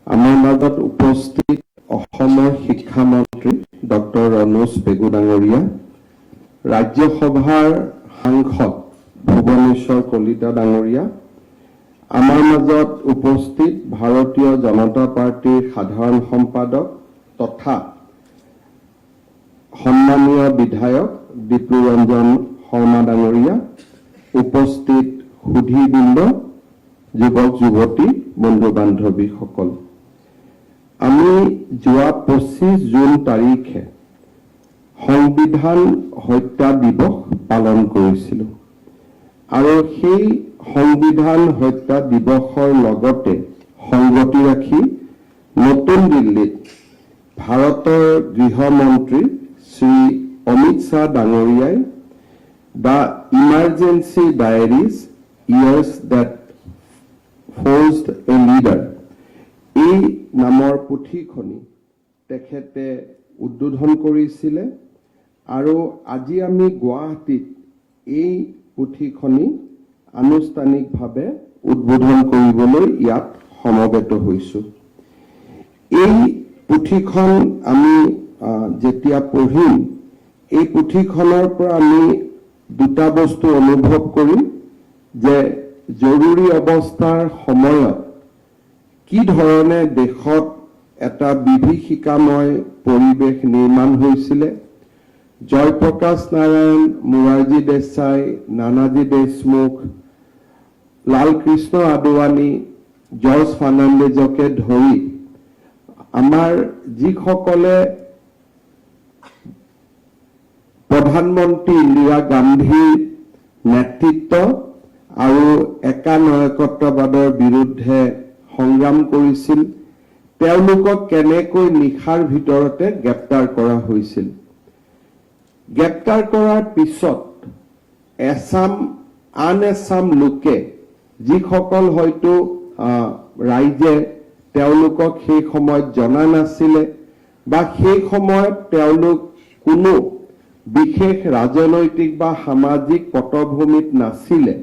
আমাৰ মাজত উপস্থিত অসমৰ শিক্ষামন্ত্ৰী ডক্টৰ ৰণোজ পেগু ডাঙৰীয়া, ৰাজ্যসভাৰ সাংসদ ভুৱনেশ্বৰ কলিতা ডাঙৰীয়া, আমাৰ মাজত উপস্থিত ভাৰতীয় জনতা পাৰ্টিৰ সাধাৰণ সম্পাদক তথা সন্মানীয় বিধায়ক দীপুৰঞ্জন শৰ্মা ডাঙৰীয়া, উপস্থিত সুধীবৃন্দ, যুৱক যুৱতী, বন্ধু বান্ধৱীসকল, আমি যোৱা 25 জুন তাৰিখে সংবিধান হত্যা দিৱস পালন কৰিছিলোঁ আৰু সেই সংবিধান হত্যা দিৱসৰ লগতে সংগতি ৰাখি নতুন দিল্লীত ভাৰতৰ গৃহমন্ত্ৰী শ্ৰী অমিত শ্বাহ ডাঙৰীয়াই the emergency diaries years that forged a leader এই নামৰ পুথিখনি তেখেতে উদ্বোধন কৰিছিলে আৰু আজি আমি গুৱাহাটীত এই পুথিখনি আনুষ্ঠানিকভাৱে উদ্বোধন কৰিবলৈ ইয়াত সমবেত হৈছোঁ। এই পুথিখন আমি যেতিয়া পঢ়িম, এই পুথিখনৰ পৰা আমি দুটা বস্তু অনুভৱ কৰিম যে জৰুৰী অৱস্থাৰ সময়ত কি ধৰণে দেশত এটা বিভীষিকাময় পৰিৱেশ নিৰ্মাণ হৈছিলে। জয়প্ৰকাশ নাৰায়ণ, মোৰাৰজী দেশাই, নানাজী দেশমুখ, লালকৃষ্ণ আদৱানী, জৰ্জ ফাৰ্ণাণ্ডেজকে ধৰি আমাৰ যিসকলে প্ৰধানমন্ত্ৰী ইন্দিৰা গান্ধীৰ নেতৃত্ব আৰু একানায়কত্ববাদৰ বিৰুদ্ধে সংগ্ৰাম কৰিছিল, তেওঁলোকক কেনেকৈ নিশাৰ ভিতৰতে গ্ৰেপ্তাৰ কৰা হৈছিল। গ্ৰেপ্তাৰ কৰাৰ পিছত আন এছাম লোকে, যিসকল হয়তো ৰাইজে তেওঁলোকক সেই সময়ত জনা নাছিলে বা সেই সময়ত তেওঁলোক কোনো বিশেষ ৰাজনৈতিক বা সামাজিক পটভূমিত নাছিলে,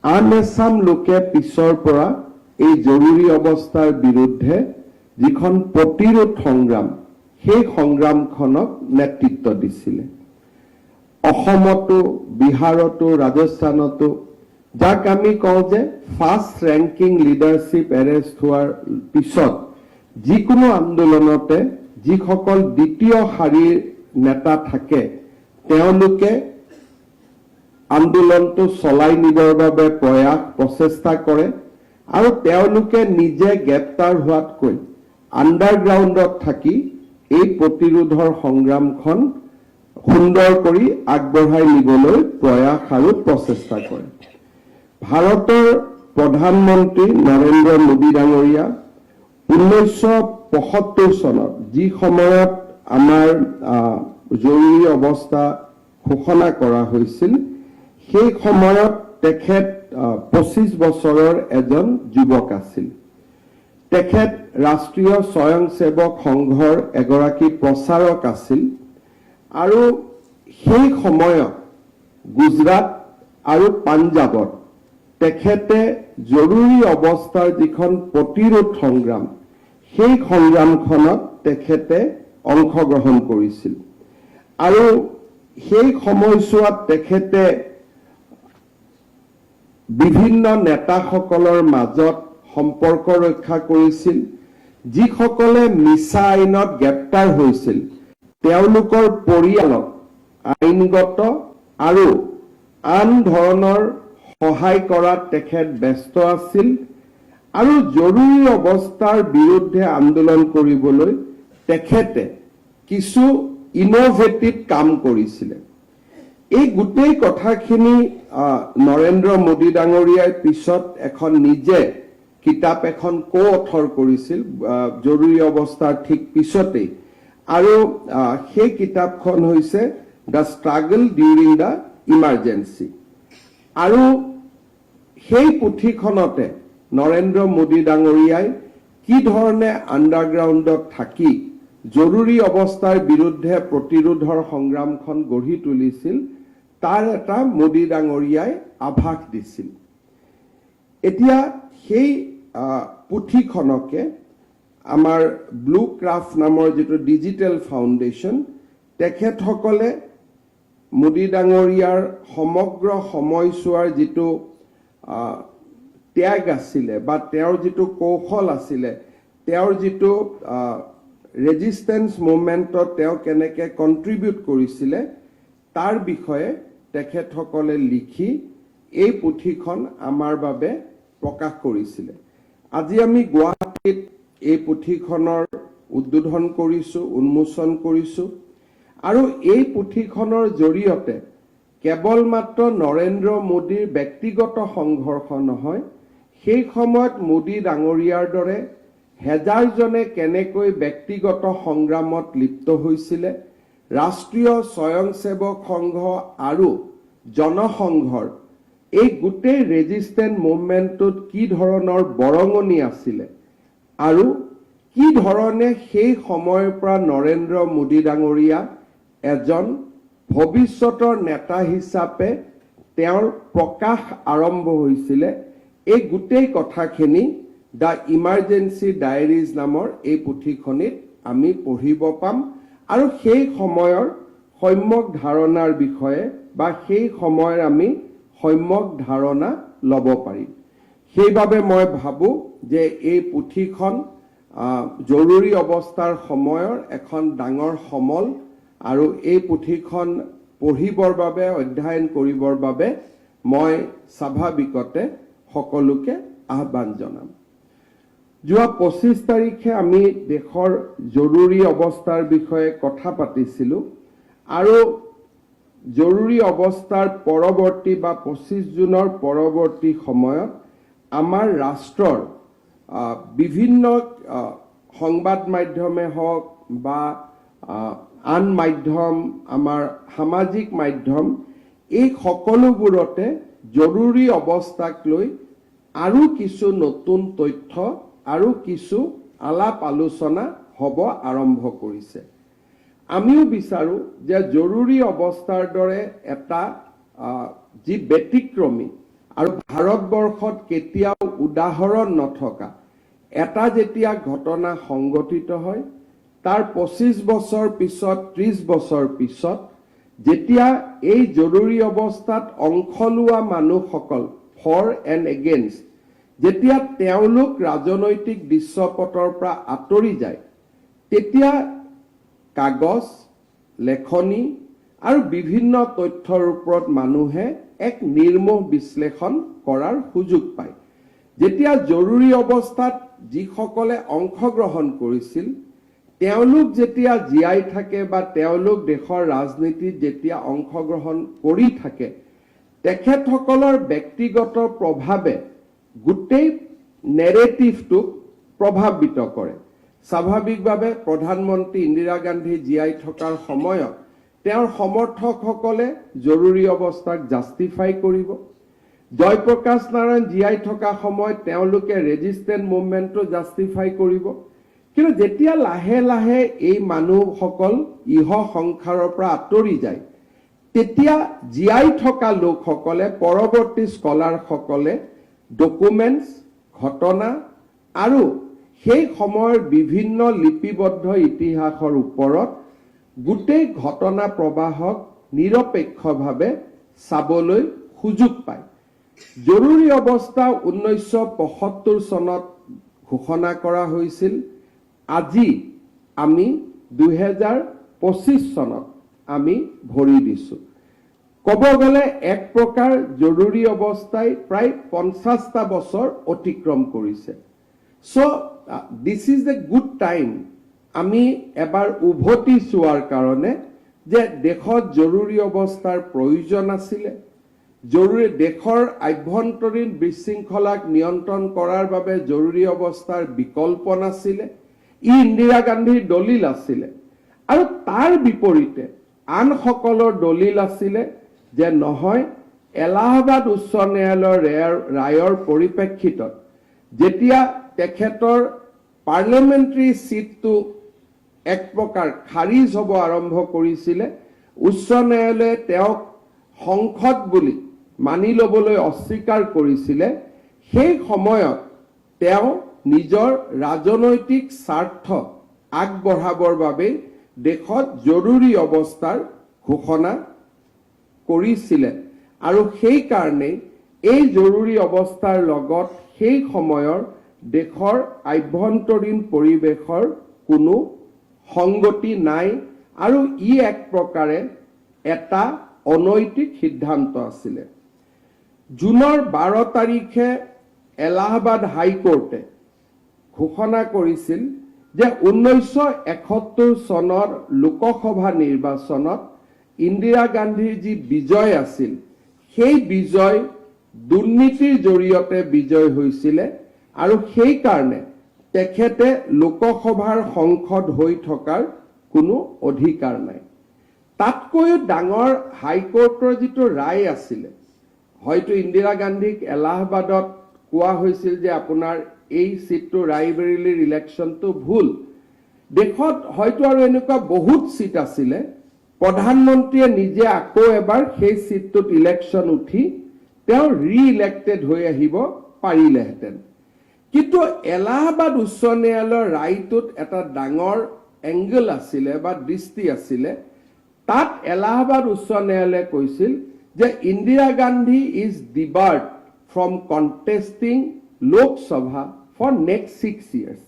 আন এছাম লোকে পিছৰ পৰা এই জৰুৰী অৱস্থাৰ বিৰুদ্ধে যিখন প্ৰতিৰোধ সংগ্ৰাম, সেই সংগ্ৰামখনক নেতৃত্ব দিছিলে। অসমতো, বিহাৰতো, ৰাজস্থানতো, যাক আমি কওঁ যে ফাৰ্ষ্ট ৰেংকিং লিডাৰশ্বিপ এৰেষ্ট হোৱাৰ পিছত যিকোনো আন্দোলনতে যিসকল দ্বিতীয় শাৰীৰ নেতা থাকে, তেওঁলোকে আন্দোলনটো চলাই নিবৰ বাবে প্ৰচেষ্টা কৰে আৰু তেওঁলোকে নিজে গ্ৰেপ্তাৰ হোৱাতকৈ আণ্ডাৰগ্ৰাউণ্ডত থাকি এই প্ৰতিৰোধৰ সংগ্ৰামখন সুন্দৰ কৰি আগবঢ়াই নিবলৈ প্ৰয়াস আৰু প্ৰচেষ্টা কৰে। ভাৰতৰ প্ৰধানমন্ত্ৰী নৰেন্দ্ৰ মোদী ডাঙৰীয়া 1975 চনত যি সময়ত আমাৰ জৰুৰী অৱস্থা ঘোষণা কৰা হৈছিল, সেই সময়ত তেখেত 25 বছৰৰ এজন যুৱক আছিল। তেখেত ৰাষ্ট্ৰীয় স্বয়ংসেৱক সংঘৰ এগৰাকী প্ৰচাৰক আছিল আৰু সেই সময়ত গুজৰাট আৰু পাঞ্জাৱত তেখেতে জৰুৰী অৱস্থাৰ যিখন প্ৰতিৰোধ সংগ্ৰাম, সেই সংগ্ৰামখনত তেখেতে অংশগ্ৰহণ কৰিছিল আৰু সেই সময়ছোৱাত তেখেতে বিভিন্ন নেতাসকলৰ মাজত সম্পৰ্ক ৰক্ষা কৰিছিল। যিসকলে মিছা আইনত গ্ৰেপ্তাৰ হৈছিল, তেওঁলোকৰ পৰিয়ালক আইনগত আৰু আন ধৰণৰ সহায় কৰাত তেখেত ব্যস্ত আছিল আৰু জৰুৰী অৱস্থাৰ বিৰুদ্ধে আন্দোলন কৰিবলৈ তেখেতে কিছু ইনোভেটিভ কাম কৰিছিলে। এই গোটেই কথাখিনি নৰেন্দ্ৰ মোদী ডাঙৰীয়াই পিছত এখন নিজে কিতাপ এখন অথৰ কৰিছিল জৰুৰী অৱস্থাৰ ঠিক পিছতেই, আৰু সেই কিতাপখন হৈছে the struggle during the emergency. আৰু সেই পুথিখনতে নৰেন্দ্ৰ মোদী ডাঙৰীয়াই কি ধৰণে আণ্ডাৰগ্ৰাউণ্ডত থাকি জৰুৰী অৱস্থাৰ বিৰুদ্ধে প্ৰতিৰোধৰ সংগ্ৰামখন গঢ়ি তুলিছিল, তাৰ এটা মোদী ডাঙৰীয়াই আভাস দিছিল। এতিয়া সেই পুথিখনকে আমাৰ ব্লু ক্ৰাফ্ট নামৰ যেটো ডিজিটেল ফাউণ্ডেশ্যন তেখেতসকলে মোদী ডাঙৰীয়াৰ সমগ্ৰ সময়ছোৱাৰ যেটো ত্যাগ আছিলে বা তেওঁৰ যেটো কৌশল আছিলে তেওঁৰ যেটো ৰেজিষ্টেন্স মুভমেণ্টত তেওঁ কেনেকৈ কন্ট্ৰিবিউট কৰিছিলে তাৰ বিষয়ে তেখেতসকলে লিখি এই পুথিখন আমাৰ বাবে প্ৰকাশ কৰিছিলে আজি আমি গুৱাহাটীত এই পুথিখনৰ উদ্বোধন কৰিছো উন্মোচন কৰিছো আৰু এই পুথিখনৰ জৰিয়তে কেৱল মাত্ৰ নৰেন্দ্ৰ মোদীৰ ব্যক্তিগত সংঘৰ্ষ নহয় সেই সময়ত মোদী ডাঙৰীয়াৰ দৰে হেজাৰজনে কেনেকৈ ব্যক্তিগত সংগ্ৰামত লিপ্ত হৈছিলে ৰাষ্ট্ৰীয় স্বয়ংসেৱক সংঘ আৰু জনসংঘৰ এই গোটেই ৰেজিষ্টেন্ট মুভমেণ্টত কি ধৰণৰ বৰঙণি আছিলে আৰু কি ধৰণে সেই সময়ৰ পৰা নৰেন্দ্ৰ মোদী ডাঙৰীয়া এজন ভৱিষ্যতৰ নেতা হিচাপে তেওঁৰ প্ৰকাশ আৰম্ভ হৈছিলে এই গোটেই কথাখিনি দ্য ইমাৰ্জেঞ্চি ডায়েৰিজ নামৰ এই পুথিখনিত আমি পঢ়িব পাম আৰু সেই সময়ৰ সম্যক ধাৰণাৰ বিষয়ে বা সেই সময়ৰ আমি সম্যক ধাৰণা ল'ব পাৰিম সেইবাবে মই ভাবো যে এই পুথিখন জৰুৰী অৱস্থাৰ সময়ৰ এখন ডাঙৰ সমল আৰু এই পুথিখন পঢ়িবৰ বাবে অধ্যয়ন কৰিবৰ বাবে মই স্বাভাৱিকতে সকলোকে আহ্বান জনাম যোৱা 25 তাৰিখে আমি দেশৰ জৰুৰী অৱস্থাৰ বিষয়ে কথা পাতিছিলো আৰু জৰুৰী অৱস্থাৰ পৰৱৰ্তী বা 25 জুনৰ পৰৱৰ্তী সময়ত আমাৰ ৰাষ্ট্ৰৰ বিভিন্ন সংবাদ মাধ্যমে হওক বা আন মাধ্যম আমাৰ সামাজিক মাধ্যম এই সকলোবোৰতে জৰুৰী অৱস্থাক লৈ আৰু কিছু নতুন তথ্য আৰু কিছু আলাপ আলোচনা হ'ব আৰম্ভ কৰিছে আমিও বিচাৰো যে জৰুৰী অৱস্থাৰ দৰে এটা যি ব্যতিক্ৰমী আৰু ভাৰতবৰ্ষত কেতিয়াও উদাহৰণ নথকা এটা যেতিয়া ঘটনা সংঘটিত হয় তাৰ 25 বছৰ পিছত 30 বছৰ পিছত যেতিয়া এই জৰুৰী অৱস্থাত অংশ লোৱা মানুহসকল ফৰ এণ্ড এগেইনষ্ট যেতিয়া তেওঁলোক ৰাজনৈতিক দৃশ্যপটৰ পৰা আঁতৰি যায় তেতিয়া কাগজ লেখনি আৰু বিভিন্ন তথ্যৰ ওপৰত মানুহে এক নিৰ্মোহ বিশ্লেষণ কৰাৰ সুযোগ পায় যেতিয়া জৰুৰী অৱস্থাত যিসকলে অংশগ্ৰহণ কৰিছিল তেওঁলোক যেতিয়া জীয়াই থাকে বা তেওঁলোক দেশৰ ৰাজনীতিত যেতিয়া অংশগ্ৰহণ কৰি থাকে তেখেতসকলৰ ব্যক্তিগত প্ৰভাৱে গোটেই নেৰেটিভটোক প্ৰভাৱিত কৰে স্বাভাৱিকভাৱে প্ৰধানমন্ত্ৰী ইন্দিৰা গান্ধী জীয়াই থকাৰ সময়ত তেওঁৰ সমৰ্থকসকলে জৰুৰী অৱস্থাক জাষ্টিফাই কৰিব জয়প্ৰকাশ নাৰায়ণ জীয়াই থকা সময়ত তেওঁলোকে ৰেজিষ্টেন্ট মুভমেণ্টটো জাষ্টিফাই কৰিব কিন্তু যেতিয়া লাহে লাহে এই মানুহসকল ইহ সংসাৰৰ পৰা আঁতৰি যায় তেতিয়া জীয়াই থকা লোকসকলে পৰৱৰ্তী স্কলাৰসকলে ডকুমেণ্টছ ঘটনা আৰু সেই সময়ৰ বিভিন্ন লিপিবদ্ধ ইতিহাসৰ ওপৰত গোটেই ঘটনা প্ৰবাহক নিৰপেক্ষভাৱে চাবলৈ সুযোগ পায় জৰুৰী অৱস্থা 1975 চনত ঘোষণা কৰা হৈছিল আজি আমি 2025 চনত আমি ভৰি দিছো ক'ব গ'লে এক প্ৰকাৰ জৰুৰী অৱস্থাই প্ৰায় 50টা বছৰ অতিক্ৰম কৰিছে so this is the good time আমি এবাৰ উভতি চোৱাৰ কাৰণে যে দেশত জৰুৰী অৱস্থাৰ প্ৰয়োজন আছিল জৰুৰী দেশৰ আভ্যন্তৰীণ বিশৃংখলাক নিয়ন্ত্ৰণ কৰাৰ বাবে জৰুৰী অৱস্থাৰ বিকল্প নাছিল ই ইন্দিৰা গান্ধীৰ দলিল আছিল আৰু তাৰ বিপৰীতে আন সকলৰ দলিল আছিল যে নহয় এলাহাবাদ উচ্চ ন্যায়ালয়ৰ ৰায়ৰ পৰিপ্ৰেক্ষিতত যেতিয়া তেখেতৰ পাৰ্লামেণ্টাৰী সিটটো এক প্ৰকাৰ খাৰিজ হ'ব আৰম্ভ কৰিছিল উচ্চ ন্যায়ালয়ে তেওঁক সংসদ বুলি মানি ল'বলৈ অস্বীকাৰ কৰিছিল সেই সময়ত তেওঁ নিজৰ ৰাজনৈতিক স্বাৰ্থ আগবঢ়াবৰ বাবে দেশত জৰুৰী অৱস্থাৰ ঘোষণা কৰিছিলে আৰু সেই কাৰণে এই জৰুৰী অৱস্থাৰ লগত সেই সময়ৰ দেশৰ আভ্যন্তৰীণ পৰিৱেশৰ কোনো সংগতি নাই আৰু ই এক প্ৰকাৰে এটা অনৈতিক সিদ্ধান্ত আছিলে। জুনৰ 12 তাৰিখে এলাহাবাদ হাইকোৰ্টে ঘোষণা কৰিছিল যে 1971 চনৰ লোকসভা নিৰ্বাচনত ইন্দিৰা গান্ধীৰ যি বিজয় আছিল সেই বিজয় দুৰ্নীতিৰ জৰিয়তে বিজয় হৈছিলে আৰু সেই কাৰণে তেখেতে লোকসভাৰ সংসদ হৈ থকাৰ কোনো অধিকাৰ নাই। তাতকৈও ডাঙৰ হাইকোৰ্টৰ যিটো ৰায় আছিলে, হয়তো ইন্দিৰা গান্ধীক এলাহাবাদত কোৱা হৈছিল যে আপোনাৰ এই সিটটো ৰায়বেৰেলীৰ ইলেকশ্যনটো ভুল। দেশত হয়তো আৰু এনেকুৱা বহুত সিট আছিলে, প্ৰধানমন্ত্ৰীয়ে নিজে আকৌ এবাৰ সেই সিটটোত ইলেকশ্যন উঠি তেওঁ ৰি-ইলেক্টেড হৈ আহিব পাৰিলেহেঁতেন। কিন্তু এলাহাবাদ উচ্চ ন্যায়ালয়ৰ ৰায়টোত এটা ডাঙৰ এংগল আছিলে বা দৃষ্টি আছিলে। তাত এলাহাবাদ উচ্চ ন্যায়ালয়ে কৈছিল যে Indira Gandhi is debarred from contesting Lok Sabha for next 6 years।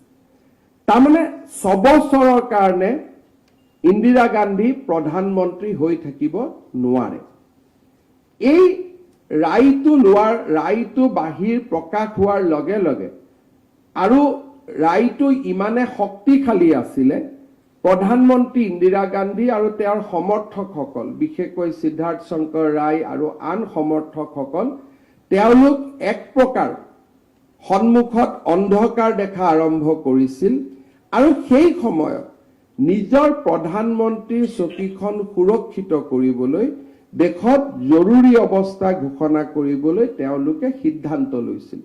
তাৰমানে 6 বছৰৰ কাৰণে ইন্দিৰা গান্ধী প্ৰধানমন্ত্ৰী হৈ থাকিব নোৱাৰে। এই ৰায়টো বাহিৰ প্ৰকাশ হোৱাৰ লগে লগে আৰু ৰায়টো ইমানে শক্তিশালী আছিলে, প্ৰধানমন্ত্ৰী ইন্দিৰা গান্ধী আৰু তেওঁৰ সমৰ্থকসকল, বিশেষকৈ সিদ্ধাৰ্থ শংকৰ ৰায় আৰু আন সমৰ্থকসকল, তেওঁলোক এক প্ৰকাৰ সন্মুখত অন্ধকাৰ দেখা আৰম্ভ কৰিছিল আৰু সেই সময়ত নিজৰ প্ৰধানমন্ত্ৰীৰ চকীখন সুৰক্ষিত কৰিবলৈ দেশত জৰুৰী অৱস্থা ঘোষণা কৰিবলৈ তেওঁলোকে সিদ্ধান্ত লৈছিল।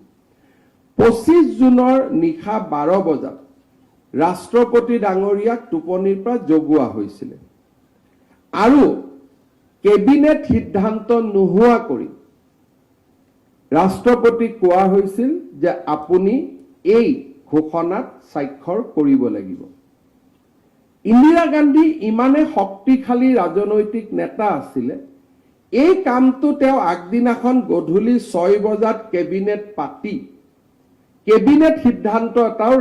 25 জুনৰ নিশা 12 বজাত ৰাষ্ট্ৰপতি ডাঙৰীয়াক টোপনিৰ পৰা জগোৱা হৈছিল আৰু কেবিনেট সিদ্ধান্ত নোহোৱা কৰি ৰাষ্ট্ৰপতিক কোৱা হৈছিল যে আপুনি এই ঘোষণাত স্বাক্ষৰ কৰিব লাগিব। ইন্দিৰা গান্ধী ইমানে শক্তিশালী ৰাজনৈতিক নেতা আছিলে, এই কামটো তেওঁ আগদিনাখন গধূলি 6 বজাত কেবিনেট পাতি কেবিনেট সিদ্ধান্ত এটাও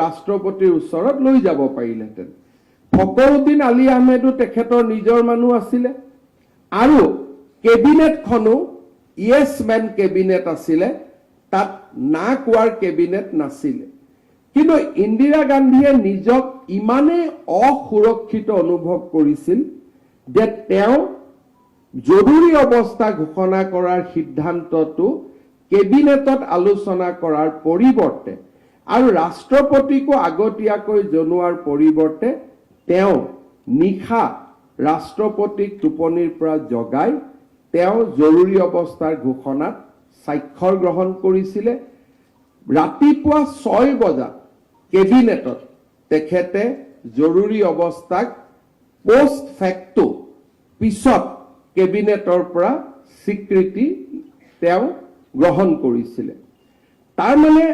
ৰাষ্ট্ৰপতিৰ ওচৰত লৈ যাব পাৰিলেহেঁতেন। ফখৰুদ্দিন আলী আহমেদো তেখেতৰ নিজৰ মানুহ আছিলে আৰু কেবিনেটখনো ইয়েছ মেন কেবিনেট আছিলে, তাত না কোৱাৰ কেবিনেট নাছিলে। কিন্তু ইন্দিৰা গান্ধীয়ে নিজক ইমানেই অসুৰক্ষিত অনুভৱ কৰিছিল যে তেওঁ জৰুৰী অৱস্থা ঘোষণা কৰাৰ সিদ্ধান্তটো কেবিনেটত আলোচনা কৰাৰ পৰিৱৰ্তে আৰু ৰাষ্ট্ৰপতিকো আগতীয়াকৈ জনোৱাৰ পৰিৱৰ্তে তেওঁ নিশা ৰাষ্ট্ৰপতিক টোপনিৰ পৰা জগাই তেওঁ জৰুৰী অৱস্থাৰ ঘোষণাত স্বাক্ষৰ গ্ৰহণ কৰিছিলে। ৰাতিপুৱা 6 বজাত কেবিনেটত তেখেতে জৰুৰী অৱস্থাক পোষ্ট ফেক্টো পিছত কেবিনেটৰ পৰা স্বীকৃতি তেওঁ গ্ৰহণ কৰিছিলে। তাৰ মানে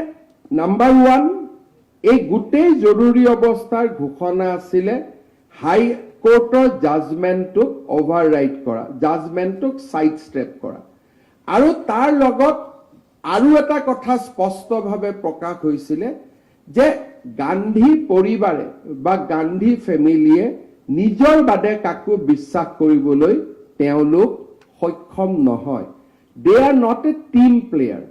নাম্বাৰ 1, এই গোটেই জৰুৰী অৱস্থাৰ ঘোষণা আছিলে হাইকোৰ্টৰ জাজমেণ্টটোক অভাৰৰাইড কৰা, জাজমেণ্টটোক সাইড ষ্টেপ কৰা। আৰু তাৰ লগত আৰু এটা কথা স্পষ্টভাৱে প্ৰকাশ হৈছিলে যে গান্ধী পৰিবাৰে বা গান্ধী ফেমিলিয়ে নিজৰ বাদে কাকো বিশ্বাস কৰিবলৈ তেওঁলোক সক্ষম নহয়। They are not a team player.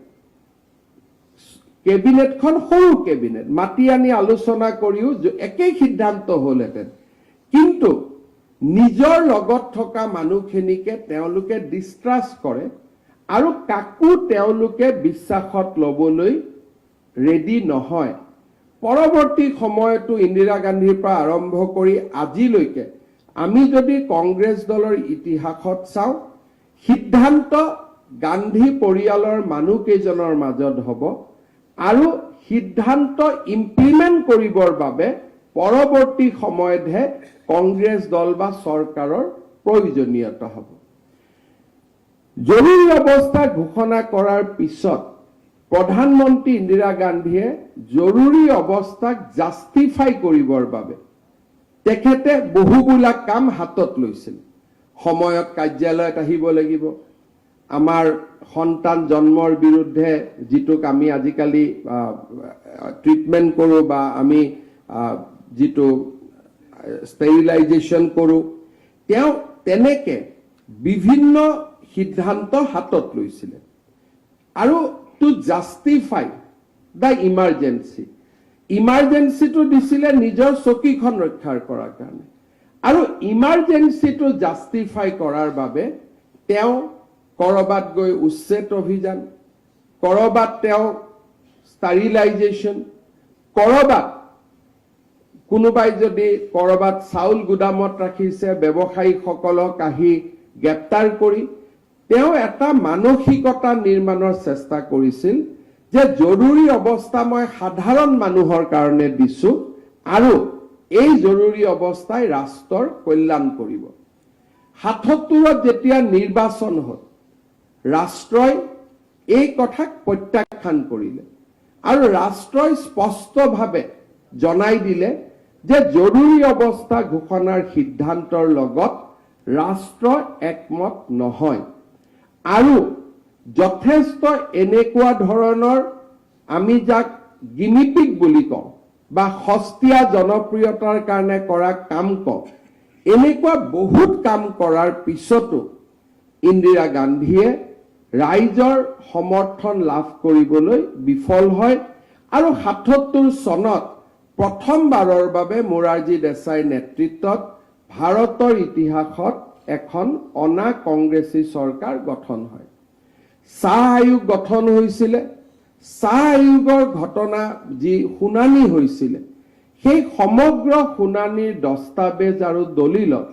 কেবিনেটখন সৰু কেবিনেট, মাতি আনি আলোচনা কৰিও একেই সিদ্ধান্ত হ'লহেঁতেন, কিন্তু নিজৰ লগত থকা মানুহখিনিকে তেওঁলোকে ডিষ্ট্ৰাষ্ট কৰে আৰু কাকো তেওঁলোকে বিশ্বাসত ল'বলৈ ৰেডি নহয়। পৰৱৰ্তী সময়তো ইন্দিৰা গান্ধীৰ পৰা আৰম্ভ কৰি আজিলৈকে আমি যদি কংগ্ৰেছ দলৰ ইতিহাসত চাওঁ, সিদ্ধান্ত গান্ধী পৰিয়ালৰ মানুহকেইজনৰ মাজত হ'ব আৰু সিদ্ধান্ত ইমপ্লিমেণ্ট কৰিবৰ বাবে পৰৱৰ্তী সময়তহে কংগ্ৰেছ দল বা চৰকাৰৰ প্ৰয়োজনীয়তা হ'ব। জৰুৰী অৱস্থা ঘোষণা কৰাৰ পিছত প্ৰধানমন্ত্ৰী ইন্দিৰা গান্ধীয়ে জৰুৰী অৱস্থাক জাষ্টিফাই কৰিবৰ বাবে তেখেতে বহুবিলাক কাম হাতত লৈছিল। সময়ত কাৰ্যালয়ত আহিব লাগিব, আমাৰ সন্তান জন্মৰ বিৰুদ্ধে যিটোক আমি আজিকালি ট্ৰিটমেণ্ট কৰোঁ বা আমি যিটো ষ্টেৰিলাইজেশ্যন কৰোঁ, তেওঁ তেনেকে বিভিন্ন সিদ্ধান্ত হাতত লৈছিলে। আৰু টু জাষ্টিফাই দ্য ইমাৰ্জেঞ্চিটো দিছিলে নিজৰ চকীখন ৰক্ষাৰ কৰাৰ কাৰণে। আৰু ইমাৰ্জেঞ্চিটো জাষ্টিফাই কৰাৰ বাবে তেওঁ কৰবাত গৈ উচ্ছেদ অভিযান, কৰবাত তেওঁ ষ্টাৰিলাইজেশ্যন, কৰবাত কোনোবাই যদি কৰবাত চাউল গুদামত ৰাখিছে ব্যৱসায়ীসকলক আহি গ্ৰেপ্তাৰ কৰি তেওঁ এটা মানসিকতা নিৰ্মাণৰ চেষ্টা কৰিছিল যে জৰুৰী অৱস্থা মই সাধাৰণ মানুহৰ কাৰণে দিছো আৰু এই জৰুৰী অৱস্থাই ৰাষ্ট্ৰৰ কল্যাণ কৰিব। ৭৭ত যেতিয়া নিৰ্বাচন হ'ল ৰাষ্ট্ৰই এই কথাক প্ৰত্যাখ্যান কৰিলে আৰু ৰাষ্ট্ৰই স্পষ্টভাৱে জনাই দিলে যে জৰুৰী অৱস্থা ঘোষণাৰ সিদ্ধান্তৰ লগত ৰাষ্ট্ৰ একমত নহয়। আৰু যথেষ্ট এনেকুৱা ধৰণৰ আমি যাক গিনিপিক বুলি কওঁ বা সস্তীয়া জনপ্ৰিয়তাৰ কাৰণে কৰা কাম কওঁ, এনেকুৱা বহুত কাম কৰাৰ পিছতো ইন্দিৰা গান্ধীয়ে ৰাইজৰ সমৰ্থন লাভ কৰিবলৈ বিফল হয় আৰু ৭৭ চনত প্ৰথমবাৰৰ বাবে মোৰাৰজী দেশাইৰ নেতৃত্বত ভাৰতৰ ইতিহাসত এখন অনা কংগ্ৰেছী চৰকাৰ গঠন হয়। চাহ আয়োগ গঠন হৈছিলে। চাহ আয়োগৰ ঘটনা যি শুনানি হৈছিলে সেই সমগ্ৰ শুনানিৰ দস্তাবেজ আৰু দলিলত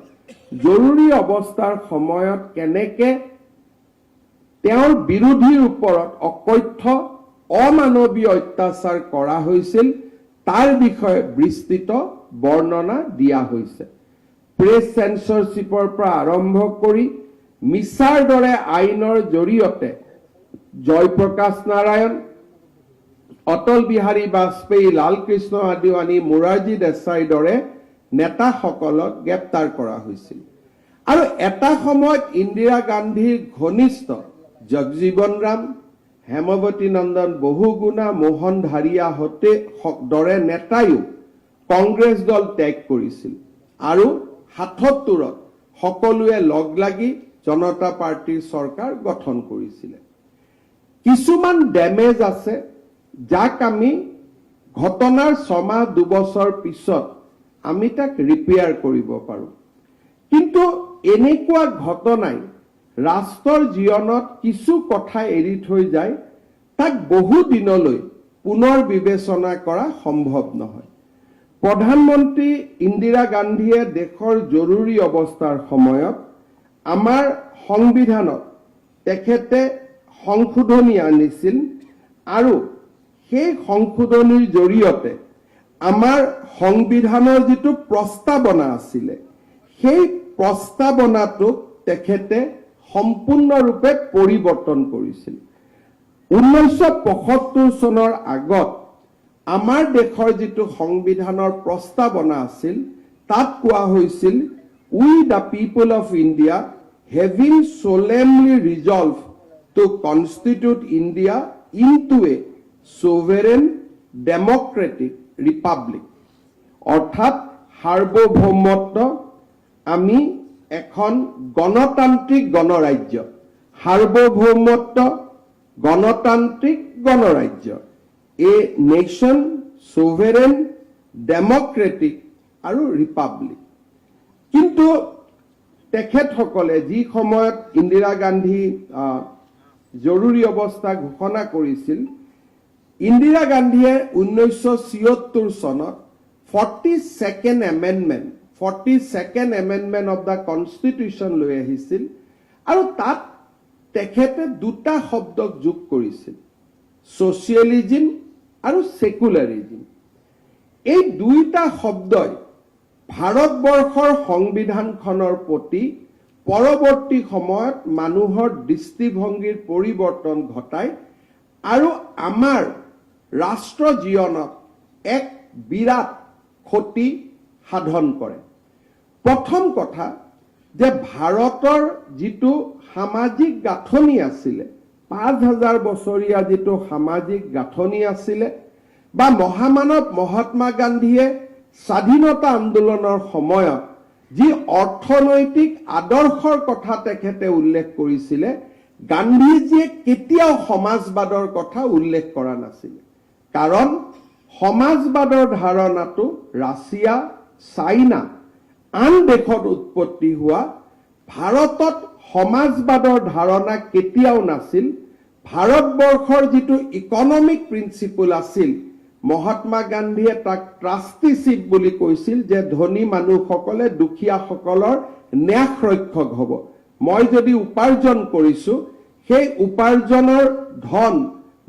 জৰুৰী অৱস্থাৰ সময়ত কেনেকে তেওঁৰ বিৰোধীৰ ওপৰত অকথ্য অমানৱীয় অত্যাচাৰ কৰা হৈছিল তাৰ বিষয়ে বিস্তৃত বৰ্ণনা দিয়া হৈছে। প্ৰেছ চেঞ্চৰশ্বিপৰ পৰা আৰম্ভ কৰি মিছাৰ দৰে আইনৰ জৰিয়তে জয়প্ৰকাশ নাৰায়ণ, অটল বিহাৰী বাজপেয়ী, লালকৃষ্ণ আদৱানী, মোৰাৰজী দেশাইৰ দৰে নেতাসকলক গ্ৰেপ্তাৰ কৰা হৈছিল। আৰু এটা সময়ত ইন্দিৰা গান্ধীৰ ঘনিষ্ঠ জগজীৱন ৰাম, হেমৱতী নন্দন বহুগুণা, মোহন ধাৰিয়াহঁতে দৰে নেতাইও কংগ্ৰেছ দল ত্যাগ কৰিছিল আৰু ৭৭ত সকলোৱে লগ লাগি জনতা পাৰ্টিৰ চৰকাৰ গঠন কৰিছিলে। কিছুমান ডেমেজ আছে যাক আমি ঘটনাৰ ৬ মাহ ২ বছৰ পিছত আমি তাক ৰিপেয়াৰ কৰিব পাৰোঁ। কিন্তু এনেকুৱা ঘটনাই ৰাষ্ট্ৰৰ জীৱনত কিছু কথা এৰি থৈ যায়, তাক বহু দিনলৈ পুনৰ বিবেচনা কৰা সম্ভৱ নহয়। প্ৰধানমন্ত্ৰী ইন্দিৰা গান্ধীয়ে দেশৰ জৰুৰী অৱস্থাৰ সময়ত আমাৰ সংবিধানত তেখেতে সংশোধনী আনিছিল আৰু সেই সংশোধনীৰ জৰিয়তে আমাৰ সংবিধানৰ যিটো প্ৰস্তাৱনা আছিলে সেই প্ৰস্তাৱনাটোক তেখেতে সম্পূৰ্ণৰূপে পৰিৱৰ্তন কৰিছিল। ১৯৭৫ চনৰ আগত আমাৰ দেশৰ যিটো সংবিধানৰ প্ৰস্তাৱনা আছিল তাত কোৱা হৈছিল, we the people of India having solemnly resolved to constitute India into a sovereign democratic republic, অৰ্থাৎ সাৰ্বভৌমত্ব, আমি এখন গণতান্ত্ৰিক গণৰাজ্য, সাৰ্বভৌমত্ব গণতান্ত্ৰিক গণৰাজ্য, এ নেশ্যন sovereign democratic আৰু ৰিপাব্লিক। কিন্তু তেখেতসকলে যি সময়ত ইন্দিৰা গান্ধী জৰুৰী অৱস্থা ঘোষণা কৰিছিল, ইন্দিৰা গান্ধীয়ে ১৯৭৬ চনত 42nd amendment of the constitution লৈ আহিছিল আৰু তাত তেখেতে দুটা শব্দক যোগ কৰিছিল, ছচিয়েলিজিম আৰু সেকুলাৰিজিম। এই দুইটা শব্দই ভাৰতবৰ্ষৰ সংবিধানখনৰ প্ৰতি পৰৱৰ্তী সময়ত মানুহৰ দৃষ্টিভংগীৰ পৰিৱৰ্তন ঘটাই আৰু আমাৰ ৰাষ্ট্ৰ জীৱনত এক বিৰাট ক্ষতি সাধন কৰে। প্ৰথম কথা যে ভাৰতৰ যিটো সামাজিক গাঁথনি আছিলে, ৫,০০০ বছৰীয়া যিটো সামাজিক গাঁথনি আছিলে, বা মহামানৱ মহাত্মা গান্ধীয়ে স্বাধীনতা আন্দোলনৰ সময়ত যি অৰ্থনৈতিক আদৰ্শৰ কথা তেখেতে উল্লেখ কৰিছিলে, গান্ধীজীয়ে কেতিয়াও সমাজবাদৰ কথা উল্লেখ কৰা নাছিলে। কাৰণ সমাজবাদৰ ধাৰণাটো ৰাছিয়া, চাইনা, আন দেশত উৎপত্তি হোৱা, ভাৰতত সমাজবাদৰ ধাৰণা কেতিয়াও নাছিল। ভাৰতবৰ্ষৰ যিটো ইকনমিক প্ৰিন্সিপল আছিল, মহাত্মা গান্ধীয়ে তাক ট্ৰাষ্টিশ্বিপ বুলি কৈছিল, যে ধনী মানুহসকলে দুখীয়াসকলৰ ন্যাস ৰক্ষক হ'ব। মই যদি উপাৰ্জন কৰিছো, সেই উপাৰ্জনৰ ধন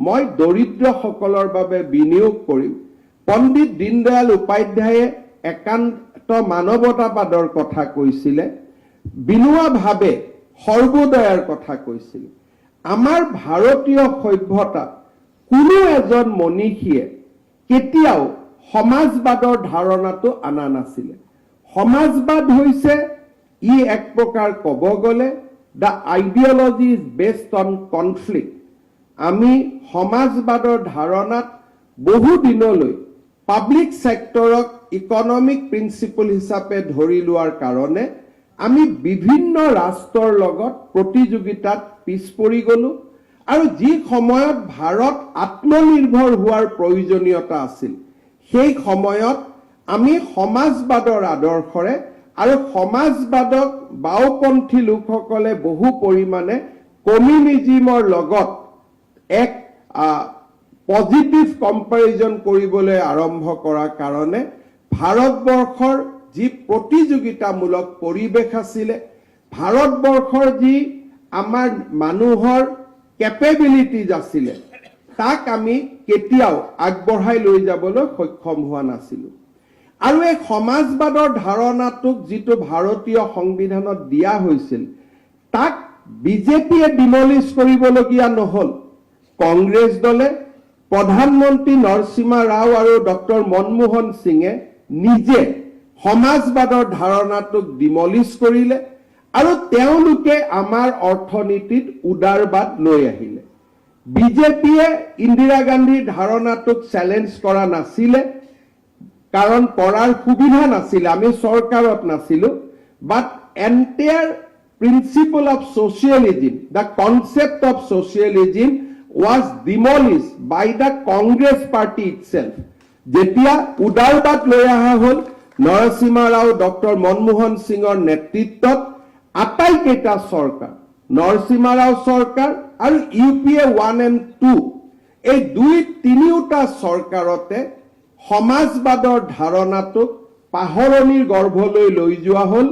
মই দৰিদ্ৰসকলৰ বাবে বিনিয়োগ কৰিম। পণ্ডিত দীনদয়াল উপাধ্যায়ে একান্ত মানৱতাবাদৰ কথা কৈছিলে, বিনুৱাভাৱে সৰ্বোদয়ৰ কথা কৈছিল। আমাৰ ভাৰতীয় সভ্যতা কোনো এজন মনীষীয়ে কেতিয়াও সমাজবাদৰ ধাৰণাটো আনা নাছিলে। সমাজবাদ হৈছে ই এক প্ৰকাৰ ক'ব গ'লে the ideology is based on conflict. আমি সমাজবাদৰ ধাৰণাত বহু দিনলৈ পাব্লিক ছেক্টৰক ইকনমিক প্ৰিন্সিপল হিচাপে ধৰি লোৱাৰ কাৰণে আমি বিভিন্ন ৰাষ্ট্ৰৰ লগত প্ৰতিযোগিতাত পিছ পৰি গ'লো। আৰু যি সময়ত ভাৰত আত্মনিৰ্ভৰ হোৱাৰ প্ৰয়োজনীয়তা আছিল, সেই সময়ত আমি সমাজবাদৰ আদৰ্শৰে আৰু সমাজবাদক বাওপন্থী লোকসকলে বহু পৰিমাণে কমিউনিজিমৰ লগত এক পজিটিভ কম্পেৰিজন কৰিবলৈ আৰম্ভ কৰাৰ কাৰণে ভাৰতবৰ্ষৰ যি প্ৰতিযোগিতামূলক পৰিৱেশ আছিলে, ভাৰতবৰ্ষৰ যি আমাৰ মানুহৰ কেপেবিলিটিজ আছিলে, তাক আমি কেতিয়াও আগবঢ়াই লৈ যাবলৈ সক্ষম হোৱা নাছিলো। আৰু এই সমাজবাদৰ ধাৰণাটোক যিটো ভাৰতীয় সংবিধানত দিয়া হৈছিল, তাক বিজেপিয়ে ডিমলিছ কৰিবলগীয়া নহ'ল। কংগ্ৰেছ দলে, প্ৰধানমন্ত্ৰী নৰসিমহা ৰাও আৰু ডক্টৰ মনমোহন সিঙে নিজে সমাজবাদৰ ধাৰণাটোক ডিমলিছ কৰিলে আৰু তেওঁলোকে আমাৰ অৰ্থনীতিত উদাৰবাদ লৈ আহিলে। বিজেপিয়ে ইন্দিৰা গান্ধীৰ ধাৰণাটোক চেলেঞ্জ কৰা নাছিলে, কাৰণ কৰাৰ সুবিধা নাছিলে, আমি চৰকাৰত নাছিলো। But entire principle of socialism, the concept of socialism was demolished by the Congress party itself. যেতিয়া উদাৰবাদ লৈ অহা হ'ল নৰসিমহা ৰাও, ডক্টৰ মনমোহন সিঙৰ নেতৃত্বত আটাইকেইটা চৰকাৰ, নৰসিমহা ৰাও চৰকাৰ আৰু UPA 1 and 2, এই তিনিওটা চৰকাৰতে সমাজবাদৰ ধাৰণাটোক পাহৰণিৰ গৰ্ভলৈ লৈ যোৱা হ'ল।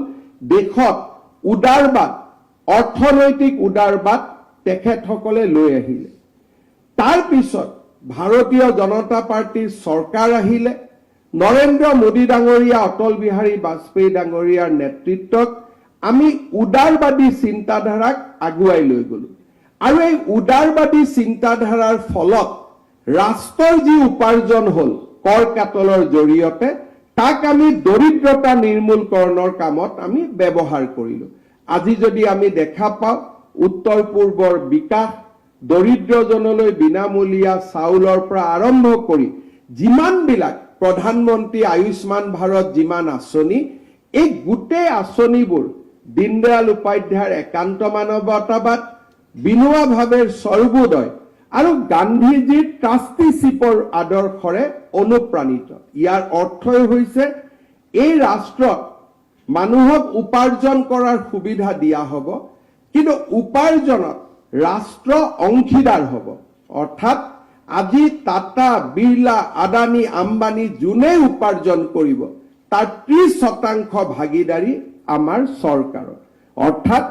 দেশত উদাৰবাদ, অৰ্থনৈতিক উদাৰবাদ তেখেতসকলে লৈ আহিলে। তাৰ পিছত ভাৰতীয় জনতা পাৰ্টিৰ চৰকাৰ আহিলে, নৰেন্দ্ৰ মোদী ডাঙৰীয়া, অটল বিহাৰী বাজপেয়ী ডাঙৰীয়াৰ নেতৃত্বত আমি উদাৰবাদী চিন্তাধাৰাক আগুৱাই লৈ গলো। আৰু এই উদাৰবাদী চিন্তাধাৰাৰ ফলত ৰাষ্ট্ৰৰ যি উপাৰ্জন হ'ল কৰ কাটলৰ জৰিয়তে, তাক আমি দৰিদ্ৰতা নিৰ্মূলকৰণৰ কামত আমি ব্যৱহাৰ কৰিলো। আজি যদি আমি দেখা পাওঁ, উত্তৰ পূৰ্বৰ বিকাশ, দৰিদ্ৰজনলৈ বিনামূলীয়া চাউলৰ পৰা আৰম্ভ কৰি যিমানবিলাক প্ৰধানমন্ত্ৰী আয়ুষ্মান ভাৰত যিমান আঁচনি, এই গোটেই আঁচনিবোৰ দীনদয়াল উপাধ্যায়ৰ একান্ত মানৱতাবাদ, বিনোৱা ভাৱেৰ সৰ্বোদয় আৰু গান্ধীজীৰ ট্ৰাষ্টিশ্বিপৰ আদৰ্শৰে অনুপ্ৰাণিত। ইয়াৰ অৰ্থই হৈছে এই ৰাষ্ট্ৰত মানুহক উপাৰ্জন কৰাৰ সুবিধা দিয়া হ'ব, কিন্তু উপাৰ্জনত ৰাষ্ট্ৰ অংশীদাৰ হ'ব। অৰ্থাৎ আজি টাটা, বিৰলা, আদানী, আম্বানী যোনে উপাৰ্জন কৰিব, তাৰ 30% ভাগিদাৰী আমাৰ চৰকাৰৰ। অৰ্থাৎ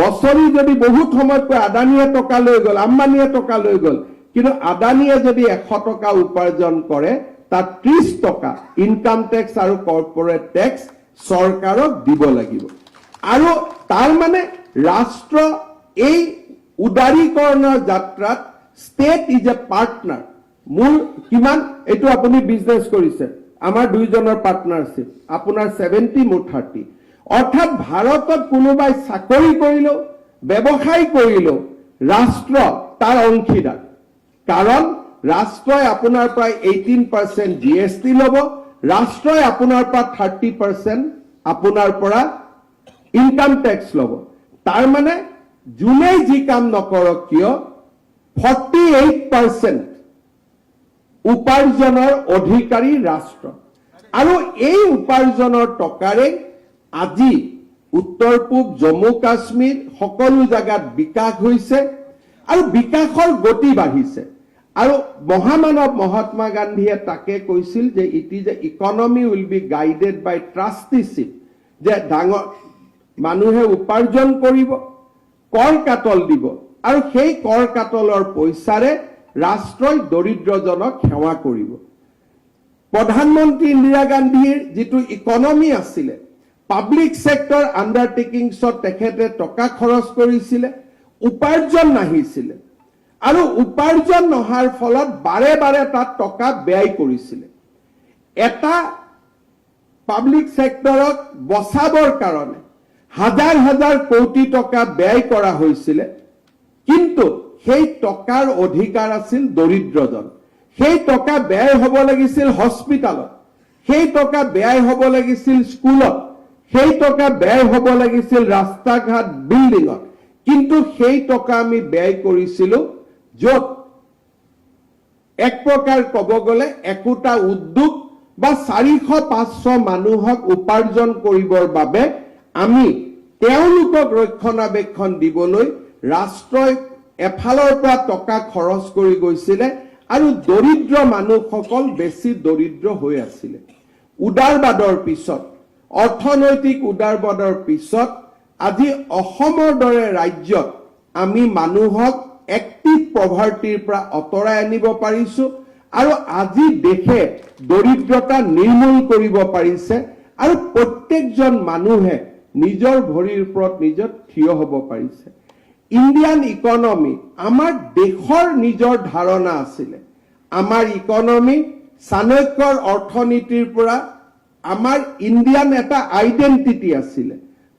বছৰি যদি বহুত সময়তকৈ আদানীয়ে টকা লৈ গ'ল, আম্বানীয়ে টকা লৈ গ'ল, কিন্তু আদানীয়ে যদি 100 টকা উপাৰ্জন কৰে, তাত 30 টকা ইনকাম টেক্স আৰু কৰ্পৰেট টেক্স চৰকাৰক দিব লাগিব। আৰু তাৰ মানে ৰাষ্ট্ৰ এই উদাৰীকৰণৰ যাত্ৰাত ষ্টেট ইজ এ পাৰ্টনাৰ মোৰ কিমান এইটো আপুনি বিজনেছ কৰিছে আমাৰ দুইজনৰ পাৰ্টনাৰশ্বিপ আপোনাৰ 70 মোৰ 30 অৰ্থাৎ ভাৰতত কোনোবাই চাকৰি কৰিলেও ব্যৱসায় কৰিলেও ৰাষ্ট্ৰ তাৰ অংশীদাৰ কাৰণ ৰাষ্ট্ৰই আপোনাৰ প্ৰায় 18% GST ল'ব ৰাষ্ট্ৰই আপোনাৰ পৰা 30% আপোনাৰ পৰা ইনকাম টেক্স ল'ব তাৰ মানে যোনেই যি কাম নকৰক কিয় 48% উপাৰ্জনৰ অধিকাৰী ৰাষ্ট্ৰ আৰু এই উপাৰ্জনৰ টকাৰে আজি উত্তৰ পূব জম্মু কাশ্মীৰ সকলো জায়গাত বিকাশ হৈছে আৰু বিকাশৰ গতি বাঢ়িছে আৰু মহামানৱ মহাত্মা গান্ধীয়ে তাকে কৈছিল যে it is a economy will be guided by trusteeship যে ডাঙৰ মানুহে উপাৰ্জন কৰিব কৰ কাটল দিব আৰু সেই কৰ কাটলৰ পইচাৰে ৰাষ্ট্ৰই দৰিদ্ৰজনক সেৱা কৰিব প্ৰধানমন্ত্ৰী ইন্দিৰা গান্ধীৰ যিটো ইকনমি আছিল পাব্লিক সেক্টৰ আন্ডাৰটেকিংছত তেখেতে টকা খৰচ কৰিছিল উপাৰ্জন নাহিছিল আৰু উপাৰ্জন নহাৰ ফলত বাৰে বাৰে তাত টকা ব্যয় কৰিছিল এটা পাব্লিক সেক্টৰক বচাবৰ কাৰণে হাজাৰ হাজাৰ কোটি টকা ব্যয় কৰা হৈছিল কিন্তু সেই টকাৰ অধিকাৰ আছিল দৰিদ্ৰজন সেই টকা ব্যয় হ'ব লাগিছিল হস্পিটালত সেই টকা ব্যয় হ'ব লাগিছিল স্কুলত সেই টকা ব্যয় হ'ব লাগিছিল ৰাস্তা ঘাট বিল্ডিঙত কিন্তু সেই টকা আমি ব্যয় কৰিছিলো য'ত এক প্ৰকাৰ ক'ব গ'লে একোটা উদ্যোগ বা 400-500 মানুহক উপাৰ্জন কৰিবৰ বাবে আমি তেওঁলোকক ৰক্ষণাবেক্ষণ দিবলৈ ৰাষ্ট্ৰই এফালৰ পৰা টকা খৰচ কৰি গৈছিলে আৰু দৰিদ্ৰ মানুহসকল বেছি দৰিদ্ৰ হৈ আছিলে উদাৰবাদৰ পিছত অৰ্থনৈতিক উদাৰবাদৰ পিছত আজি অসমৰ দৰে ৰাজ্যত আমি মানুহক এক্টিভ পভাৰ্টিৰ পৰা অতৰাই আনিব পাৰিছো আৰু আজি দেশে দৰিদ্ৰতা নিৰ্মূল কৰিব পাৰিছে আৰু প্ৰত্যেকজন মানুহে নিজৰ ভৰিৰ ওপৰত নিজৰ থিয় হ'ব পাৰিছে ইণ্ডিয়ান ইকনমি আমাৰ দেশৰ নিজৰ ধাৰণা আছিলে আমাৰ ইকনমি চাণক্যৰ অৰ্থনীতিৰ পৰা আমাৰ ইণ্ডিয়ান এটা আইডেন্টিটি আছিলে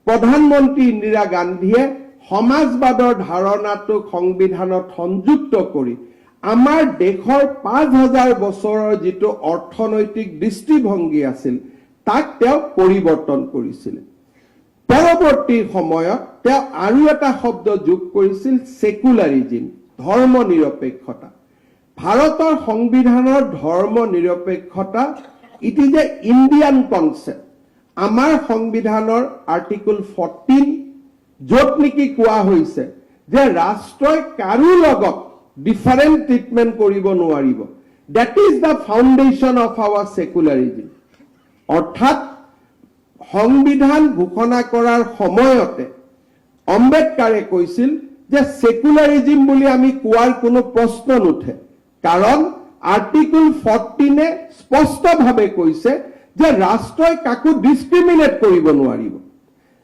প্ৰধানমন্ত্ৰী ইন্দিৰা গান্ধীয়ে সমাজবাদৰ ধাৰণাটোক সংবিধানত সংযুক্ত কৰি আমাৰ দেশৰ 5000 বছৰৰ যিটো অৰ্থনৈতিক দৃষ্টিভংগী আছিল তাক তেওঁ পৰিৱৰ্তন কৰিছিল পৰৱৰ্তী সময়ত তেওঁ আৰু এটা শব্দ যোগ কৰিছিল সেকুলাৰিজম ধৰ্ম নিৰপেক্ষতা ভাৰতৰ সংবিধানৰ ধৰ্ম নিৰপেক্ষতা it is a Indian concept আমাৰ সংবিধানৰ আৰ্টিকল 14 য'ত নেকি কোৱা হৈছে যে ৰাষ্ট্ৰই কাৰো লগত ডিফাৰেন্ট ট্ৰিটমেন্ট কৰিব নোৱাৰিব that is the foundation of our secularism অৰ্থাৎ সংবিধান ঘোষণা কৰাৰ সময়তে আম্বেদকাৰে কৈছিল যে সেকুলাৰিজম বুলি আমি কোৱাৰ কোনো প্ৰশ্ন নুঠে কাৰণ আৰ্টিকল 14 এ স্পষ্টভাৱে কৈছে যে ৰাষ্ট্ৰই কাকো ডিসক্ৰিমিনেট কৰিব নোৱাৰিব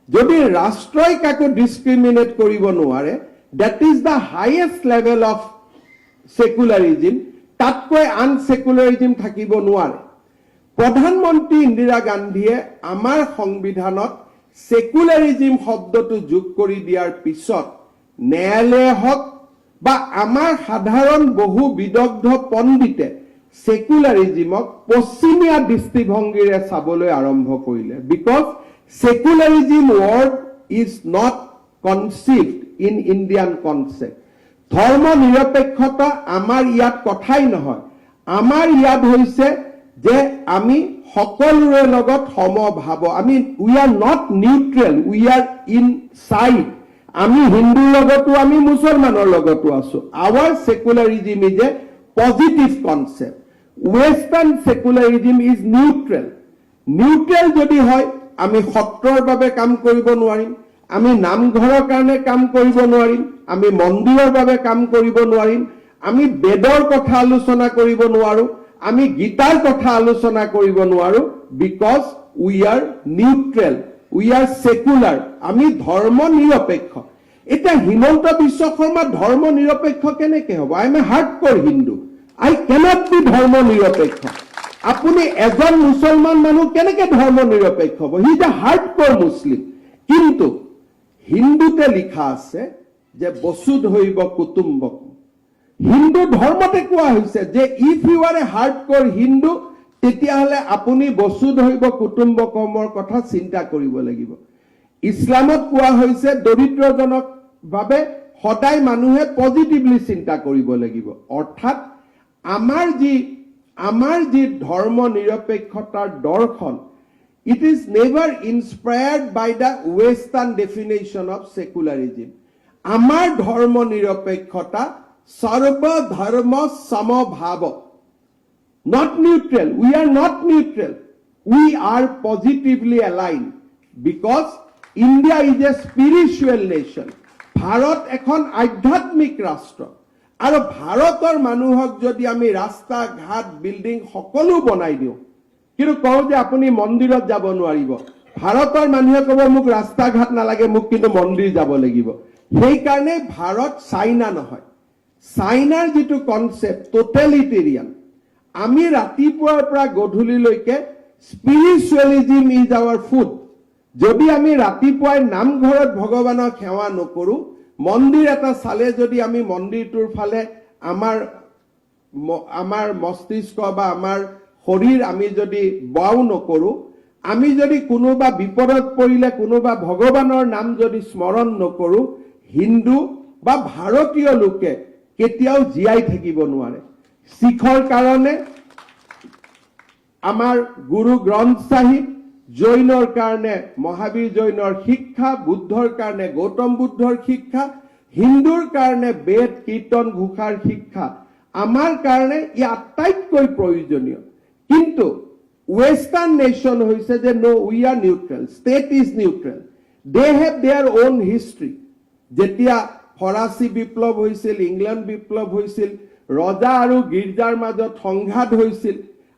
যদি ৰাষ্ট্ৰই কাকো ডিসক্ৰিমিনেট কৰিব নোৱাৰে that is the highest level of secularism তাতকৈ আনসেকুলাৰিজম থাকিব নোৱাৰে প্ৰধানমন্ত্ৰী ইন্দিৰা গান্ধীয়ে আমাৰ সংবিধানত সেকুলাৰিজম শব্দটো যোগ কৰি দিয়াৰ পিছত ন্যায়ালয় হক বা আমাৰ সাধাৰণ বহু বিদগ্ধ পণ্ডিতে সেকুলাৰিজমক পশ্চিমীয়া দৃষ্টিভংগীৰে চাবলৈ আৰম্ভ কৰিলে because secularism word is not conceived in Indian concept ধৰ্ম নিৰপেক্ষতা আমাৰ ইয়াত কথাই নহয় আমাৰ ইয়াত হৈছে যে আমি সকলোৰে লগত সমভাৱ আমি we are not neutral we are in side আমি হিন্দুৰ লগতো আমি মুছলমানৰ লগতো আছো our secularism is a positive concept western secularism is neutral neutral যদি হয় আমি সত্ৰৰ বাবে কাম কৰিব নোৱাৰিম আমি নামঘৰৰ কাৰণে কাম কৰিব নোৱাৰিম আমি মন্দিৰৰ বাবে কাম কৰিব নোৱাৰিম আমি বেদৰ কথা আলোচনা কৰিব নোৱাৰো আমি গীতাৰ কথা আলোচনা কৰিব নোৱাৰো because we are neutral we are secular আমি ধৰ্ম নিৰপেক্ষ এতিয়া হিমন্ত বিশ্ব শৰ্মা ধৰ্ম নিৰপেক্ষ কেনেকে হ'ব? I am a hardcore Hindu, I cannot be ধৰ্ম নিৰপেক্ষ। আপুনি এজন মুছলমান মানুহ কেনেকে ধৰ্ম নিৰপেক্ষ হ'ব? হি ইজ এ হাৰ্ডক'ৰ মুছলিম। কিন্তু হিন্দুতে লিখা আছে যে বসুধৈৱ কুটুম্বকম। হিন্দু ধৰ্মতে কোৱা হৈছে যে if U R A hardcore Hindu, তেতিয়াহ'লে আপুনি বসুধৈৱ কুটুম্বকমৰ কথা চিন্তা কৰিব লাগিব। ইছলামত কোৱা হৈছে দৰিদ্ৰজনক বাবে সদায় মানুহে পজিটিভলি চিন্তা কৰিব লাগিব। অৰ্থাৎ আমাৰ যি ধৰ্ম নিৰপেক্ষতাৰ দৰ্শন, it is never inspired by the western definition of secularism. আমাৰ ধৰ্ম নিৰপেক্ষতা সৰ্ব ধৰ্ম সমভাৱ, not neutral. We are not neutral. We are positively aligned because India is a spiritual nation. Bharat এখন আধ্যাত্মিক ৰাষ্ট্ৰ, আৰু ভাৰতৰ মানুহক যদি আমি ৰাস্তা ঘাট বিল্ডিং সকলো বনাই দিওঁ, কিন্তু কওঁ যে আপুনি মন্দিৰত যাব নোৱাৰিব, ভাৰতৰ মানুহে ক'ব মোক ৰাস্তা ঘাট নালাগে, মোক কিন্তু মন্দিৰ যাব লাগিব। সেইকাৰণে ভাৰত চাইনা নহয়। চাইনাৰ যিটো কনচেপ্ট টোটেলিটেৰিয়ান, আমি ৰাতিপুৱাৰ পৰা গধূলিলৈকে স্পিৰিচুৱেলিজিম ইজ আৱাৰ ফুড। যদি আমি ৰাতিপুৱাই নামঘৰত ভগৱানক সেৱা নকৰোঁ, মন্দিৰ এটা চালে যদি আমি মন্দিৰটোৰ ফালে আমাৰ মস্তিষ্ক বা আমাৰ শৰীৰ আমি যদি বাও নকৰোঁ, আমি যদি কোনোবা বিপদত পৰিলে কোনোবা ভগৱানৰ নাম যদি স্মৰণ নকৰোঁ, হিন্দু বা ভাৰতীয় লোকে কেতিয়াও জীয়াই থাকিব নোৱাৰে। শিখৰ কাৰণে আমাৰ গুৰু গ্ৰন্থ চাহিব, জৈনৰ কাৰণে মহাবীৰ জৈনৰ শিক্ষা, বুদ্ধৰ কাৰণে গৌতম বুদ্ধৰ শিক্ষা, হিন্দুৰ কাৰণে বেদ কীৰ্তন ঘোষাৰ শিক্ষা, আমাৰ কাৰণে ই আটাইতকৈ প্ৰয়োজনীয়। কিন্তু ৱেষ্টাৰ্ণ নেশ্যন হৈছে যে no, we are neutral, state is neutral, they have their own history. যেতিয়া ফৰাচী বিপ্লৱ হৈছিল, ইংলেণ্ড বিপ্লৱ হৈছিল, ৰজা আৰু গীৰ্জাৰ মাজত সংঘাত হৈছিল,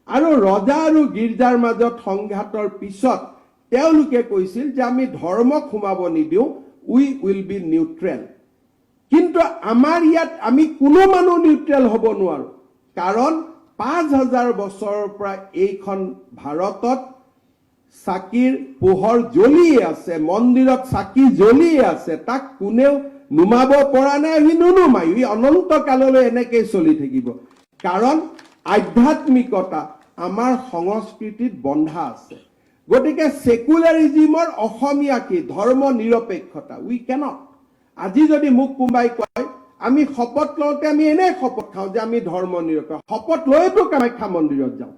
আৰু ৰজা আৰু গীৰ্জাৰ মাজত সংঘাতৰ পিছত তেওঁলোকে কৈছিল যে আমি ধৰ্মক সোমাব নিদিওঁ, উই উইল বি নিউট্ৰেল। কিন্তু আমাৰ ইয়াত আমি কোনো মানুহ নিউট্ৰেল হ'ব নোৱাৰো, কাৰণ 5000 বছৰৰ পৰা এইখন ভাৰতত চাকিৰ পোহৰ জ্বলিয়ে আছে, মন্দিৰত চাকি জ্বলিয়ে আছে, তাক কোনেও নুমাব পৰা নাই, সি নুনুমাই, ই অনন্ত কাললৈ এনেকৈ চলি থাকিব। কাৰণ আধ্যাত্মিকতা আমাৰ সংস্কৃতিত বন্ধা আছে। গতিকে সেকুলাৰিজিমৰ অসমীয়া কি? ধৰ্ম নিৰপেক্ষতা। উই কেনট। আজি যদি মোক কোনোবাই কয় আমি শপত লওঁতে আমি এনে শপত খাওঁ যে আমি ধৰ্ম নিৰপেক্ষ, শপত লৈতো কামাখ্যা মন্দিৰত যাওঁ,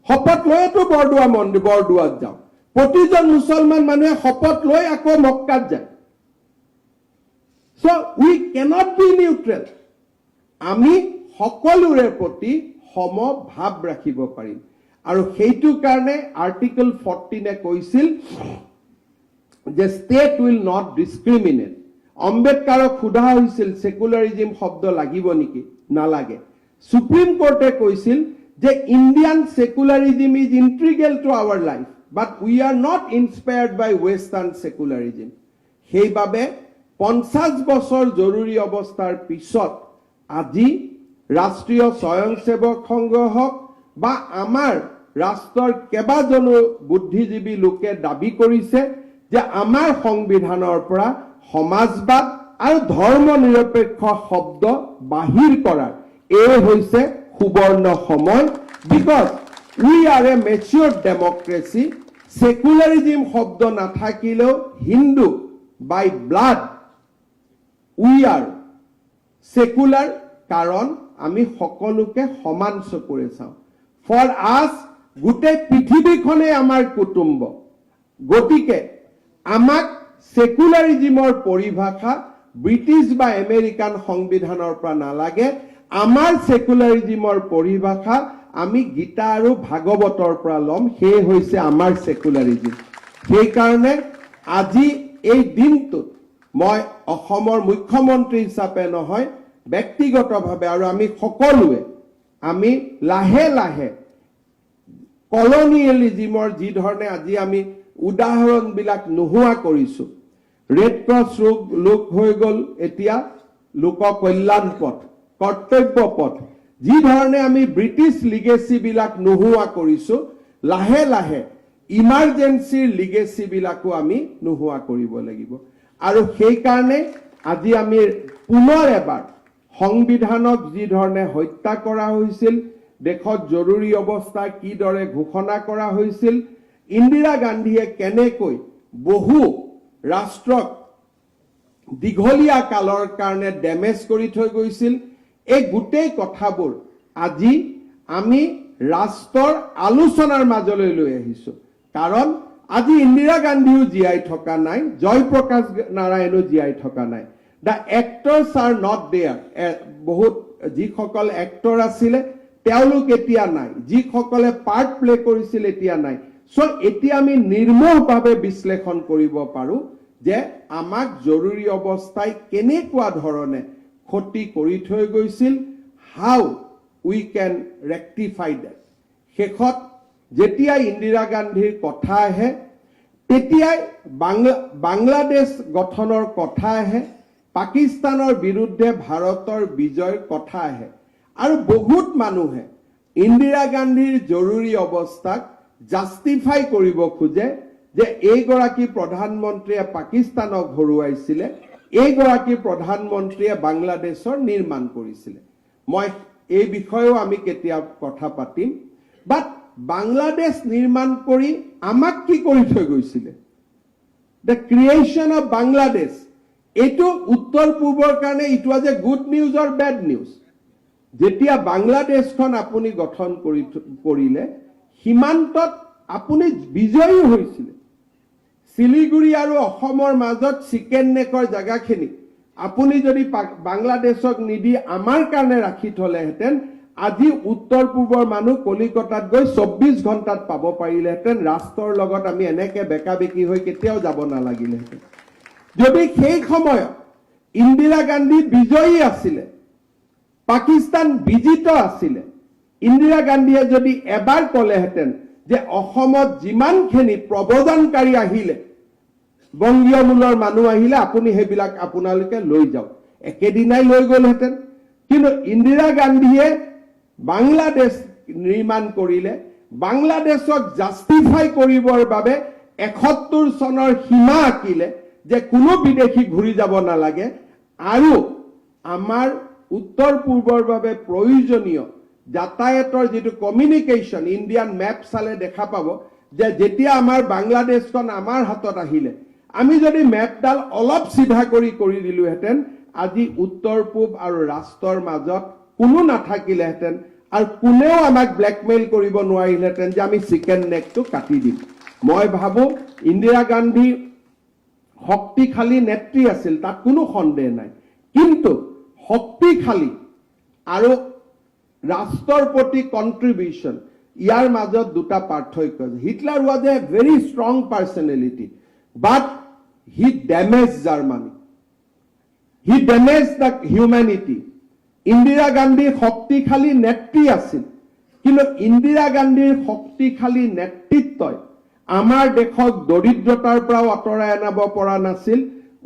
শপত লৈতো বৰদোৱাত যাওঁ, প্ৰতিজন মুছলমান মানুহে শপত লৈ আকৌ মক্কাত যায়। So we cannot be neutral. আমি সকলোৰে প্ৰতি সমভাৱ ৰাখিব পাৰিম, আৰু সেইটো কাৰণে আৰ্টিকল 14 কৈছিল যে ষ্টেট উইল নট ডিছক্ৰিমিনেট। আম্বেদকাৰক সোধা হৈছিল সেকুলাৰিজিম শব্দ লাগিব নেকি? নালাগে। সুপ্ৰিম কোৰ্টে কৈছিল যে Indian secularism is integral to our life, but we are not inspired by western secularism. সেইবাবে 50 বছৰ জৰুৰী অৱস্থাৰ পিছত আজি ৰাষ্ট্ৰীয় স্বয়ংসেৱক সংঘ হওক বা আমাৰ ৰাষ্ট্ৰৰ কেইবাজনো বুদ্ধিজীৱী লোকে দাবী কৰিছে যে আমাৰ সংবিধানৰ পৰা সমাজবাদ আৰু ধৰ্ম নিৰপেক্ষ শব্দ বাহিৰ কৰাৰ এই হৈছে সুবৰ্ণ সময়। Because we are a mature democracy. Secularism শব্দ নাথাকিলেও Hindu by blood we are secular, কাৰণ আমি সকলোকে সমান চকুৰে চাওঁ। ফৰ আছ গোটেই পৃথিৱীখনে আমাৰ কুটুম্ব। গতিকে আমাক সেকুলাৰিজিমৰ পৰিভাষা ব্ৰিটিছ বা আমেৰিকান সংবিধানৰ পৰা নালাগে। আমাৰ সেকুলাৰিজিমৰ পৰিভাষা আমি গীতা আৰু ভাগৱতৰ পৰা ল'ম। সেই হৈছে আমাৰ সেকুলাৰিজিম। সেইকাৰণে আজি এই দিনটোত মই অসমৰ মুখ্যমন্ত্ৰী হিচাপে নহয়, ব্যক্তিগতভাৱে আৰু আমি সকলোৱে আমি লাহে লাহে কলনিয়েলিজিমৰ যি ধৰণে আজি আমি উদাহৰণবিলাক নোহোৱা কৰিছো, ৰেড ক্ৰছ লোক হৈ গ'ল এতিয়া লোক কল্যাণ পথ, কৰ্তব্য পথ। যি ধৰণে আমি ব্ৰিটিছ লিগেচি বিলাক নোহোৱা কৰিছো, লাহে লাহে ইমাৰ্জেঞ্চিৰ লিগেচি বিলাকো আমি নোহোৱা কৰিব লাগিব। আৰু সেইকাৰণে আজি আমি পুনৰ এবাৰ সংবিধানক যি ধৰণে হত্যা কৰা হৈছিল, দেশত জৰুৰী অৱস্থা কিদৰে ঘোষণা কৰা হৈছিল, ইন্দিৰা গান্ধীয়ে কেনেকৈ বহু ৰাষ্ট্ৰক দীঘলীয়া কালৰ কাৰণে ডেমেজ কৰি থৈ গৈছিল, এই গোটেই কথাবোৰ আজি আমি ৰাষ্ট্ৰৰ আলোচনাৰ মাজলৈ লৈ আহিছো। কাৰণ আজি ইন্দিৰা গান্ধীও জীয়াই থকা নাই, জয়প্ৰকাশ নাৰায়ণো জীয়াই থকা নাই। The actors are not there. বহুত যিসকল এক্টৰ আছিলে তেওঁলোক এতিয়া নাই, যিসকলে পাৰ্ট প্লে কৰিছিল এতিয়া নাই। সো এতিয়া আমি নিৰ্মোহভাৱে বিশ্লেষণ কৰিব পাৰো যে আমাক জৰুৰী অৱস্থাই কেনেকুৱা ধৰণে ক্ষতি কৰি থৈ গৈছিল, হাউ উই কেন ৰেক্টিফাই ডেট। শেষত যেতিয়া ইন্দিৰা গান্ধীৰ কথা আহে, তেতিয়াই বাংলাদেশ গঠনৰ কথা আহে, পাকিস্তানৰ বিৰুদ্ধে ভাৰতৰ বিজয়ৰ কথা আহে। আৰু বহুত মানুহে ইন্দিৰা গান্ধীৰ জৰুৰী অৱস্থাক জাষ্টিফাই কৰিব খোজে যে এইগৰাকী প্ৰধানমন্ত্ৰীয়ে পাকিস্তানক হৰুৱাইছিলে, এইগৰাকী প্ৰধানমন্ত্ৰীয়ে বাংলাদেশৰ নিৰ্মাণ কৰিছিলে। মই এই বিষয়েও আমি কেতিয়া কথা পাতিম। বাট বাংলাদেশ নিৰ্মাণ কৰি আমাক কি কৰি থৈ গৈছিলে? দ্য ক্ৰিয়েশ্যন অফ বাংলাদেশ, এইটো উত্তৰ পূবৰ কাৰণে it was a good news or bad news. যেতিয়া বাংলাদেশখন আপুনি গঠন কৰিলে, সীমান্তত আপুনি বিজয়ী হৈছিলে। শিলিগুৰি আৰু অসমৰ মাজত চিকেন নেকৰ জাগাখিনি আপুনি যদি বাংলাদেশক নিদি আমাৰ কাৰণে ৰাখি থলেহেঁতেন, আজি উত্তৰ পূবৰ মানুহ কলিকতাত গৈ 24 ঘণ্টাত পাব পাৰিলেহেঁতেন। ৰাষ্ট্ৰৰ লগত আমি এনেকে বেকা বেকি হৈ কেতিয়াও যাব নালাগিলেহেঁতেন। যদি সেই সময়ত ইন্দিৰা গান্ধী বিজয়ী আছিলে, পাকিস্তান বিজিত আছিলে, ইন্দিৰা গান্ধীয়ে যদি এবাৰ ক'লেহেঁতেন যে অসমত যিমানখিনি প্ৰব্ৰজনকাৰী আহিলে, বংগীয় মূলৰ মানুহ আহিলে, আপুনি সেইবিলাক আপোনালোকে লৈ যাওক, একেদিনাই লৈ গ'লহেঁতেন। কিন্তু ইন্দিৰা গান্ধীয়ে বাংলাদেশ নিৰ্মাণ কৰিলে, বাংলাদেশক জাষ্টিফাই কৰিবৰ বাবে 71 চনৰ সীমা আঁকিলে যে কোনো বিদেশী ঘূৰি যাব নালাগে। আৰু আমাৰ উত্তৰ পূৰ্বৰ বাবে প্ৰয়োজনীয় যাতায়াতৰ যিটো কমিউনিকেশ্যন, ইণ্ডিয়ান মেপ চালে দেখা পাব যে যেতিয়া আমাৰ বাংলাদেশখন আমাৰ হাতত আহিলে, আমি যদি মেপডাল অলপ চিধা কৰি দিলোহেঁতেন, আজি উত্তৰ পূব আৰু ৰাষ্ট্ৰৰ মাজত কোনো নাথাকিলেহেঁতেন আৰু কোনেও আমাক ব্লেকমেইল কৰিব নোৱাৰিলেহেঁতেন যে আমি চিকেন নেকটো কাটি দিম। মই ভাবো ইন্দিৰা গান্ধী শক্তিশালী নেত্ৰী আছিল, তাত কোনো সন্দেহ নাই। কিন্তু শক্তিশালী আৰু ৰাষ্ট্ৰৰ প্ৰতি কন্ট্ৰিবিউশ্যন, ইয়াৰ মাজত দুটা পাৰ্থক্য আছে। Hitler was a very strong personality, but he damage Germany, he damage the humanity. Indira Gandhi শক্তিশালী নেত্ৰী আছিল, কিন্তু ইন্দিৰা গান্ধীৰ শক্তিশালী নেতৃত্বই আমাৰ দেশক দৰিদ্ৰতাৰ পৰাও আঁতৰাই আনিব পৰা নাছিল,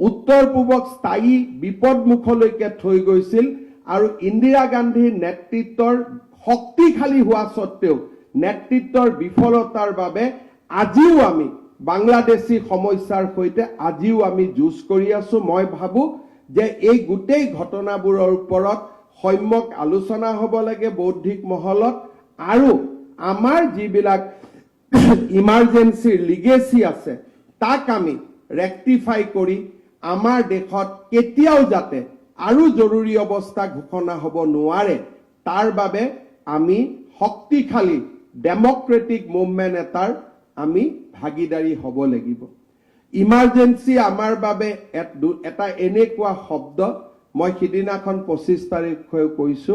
উত্তৰ পূবক স্থায়ী বিপদমুখলৈকে থৈ গৈছিল। আৰু ইন্দিৰা গান্ধীৰ নেতৃত্বৰ শক্তিশালী হোৱা স্বত্তেও নেতৃত্বৰ বিফলতাৰ বাবে আজিও আমি বাংলাদেশী সমস্যাৰ সৈতে আজিও আমি যুঁজ কৰি আছো। মই ভাবো যে এই গোটেই ঘটনাবোৰৰ ওপৰত সম্যক আলোচনা হ'ব লাগে বৌদ্ধিক মহলত, আৰু আমাৰ যিবিলাক ইমাৰ্জেঞ্চিৰ লিগেচি আছে তাক আমি ৰেক্টিফাই কৰি আমাৰ দেশত কেতিয়াও যাতে আৰু জৰুৰী অৱস্থা ঘোষণা হ'ব নোৱাৰে, তাৰ বাবে আমি শক্তিশালী ডেমক্ৰেটিক মুভমেণ্ট এটাৰ আমি ভাগিদাৰী হ'ব লাগিব। ইমাৰ্জেঞ্চি আমাৰ বাবে এটা এনেকুৱা শব্দ, মই সিদিনাখন 25 তাৰিখেও কৈছো,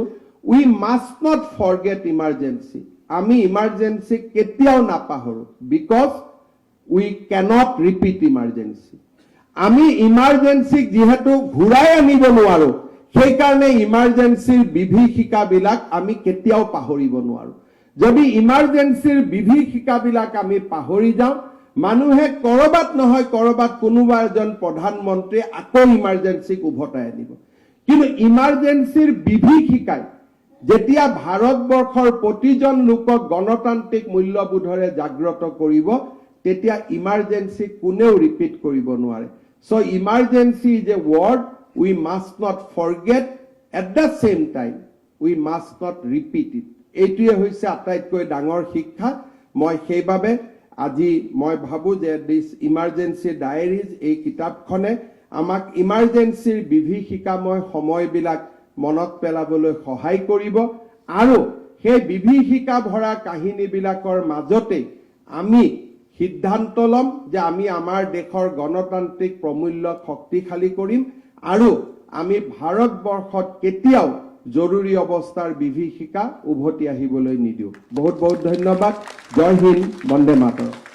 we must not forget emergency. আমি ইমাৰ্জেঞ্চিক কেতিয়াও নাপাহৰো, because we cannot repeat emergency. আমি ইমাৰ্জেঞ্চিক যিহেতু ঘূৰাই আনিব নোৱাৰো, সেইকাৰণে ইমাৰ্জেঞ্চিৰ বিভীষিকাবিলাক আমি কেতিয়াও পাহৰিব নোৱাৰো। যদি ইমাৰ্জেঞ্চিৰ বিভীষিকাবিলাক আমি পাহৰি যাওঁ, মানুহে কৰবাত নহয় কৰবাত কোনোবা এজন প্ৰধানমন্ত্ৰী আকৌ ইমাৰ্জেন্সিক উভতাই আনিব কিন্তু ইমাৰ্জেন্সিৰ বিভীষিকাই যেতিয়া ভাৰতবৰ্ষৰ প্ৰতিজন লোকক গণতান্ত্ৰিক মূল্যবোধৰে জাগ্ৰত কৰিব তেতিয়া ইমাৰ্জেন্সি কোনেও ৰিপিট কৰিব নোৱাৰে so emergency is a word we must not forget at the same time we must not repeat it এইটোৱে হৈছে আটাইতকৈ ডাঙৰ শিক্ষা মই সেইবাবে আজি মই ভাবো যে দিস ইমাৰ্জেন্সি ডায়েৰিজ এই কিতাপখনে আমাক ইমাৰ্জেন্সিৰ বিভীষিকাময় সময়বিলাক মনত পেলাবলৈ সহায় কৰিব আৰু সেই বিভীষিকা ভৰা কাহিনীবিলাকৰ মাজতে আমি সিদ্ধান্ত লম যে আমি আমাৰ দেশৰ গণতান্ত্ৰিক প্ৰমূল্যক শক্তিশালী কৰিম আৰু আমি ভাৰতবৰ্ষত কেতিয়াও জৰুৰী অৱস্থাৰ বিভীষিকা উভতি আহিবলৈ নিদিওঁ বহুত বহুত ধন্যবাদ জয় হিন্দ বন্দে মাতৰম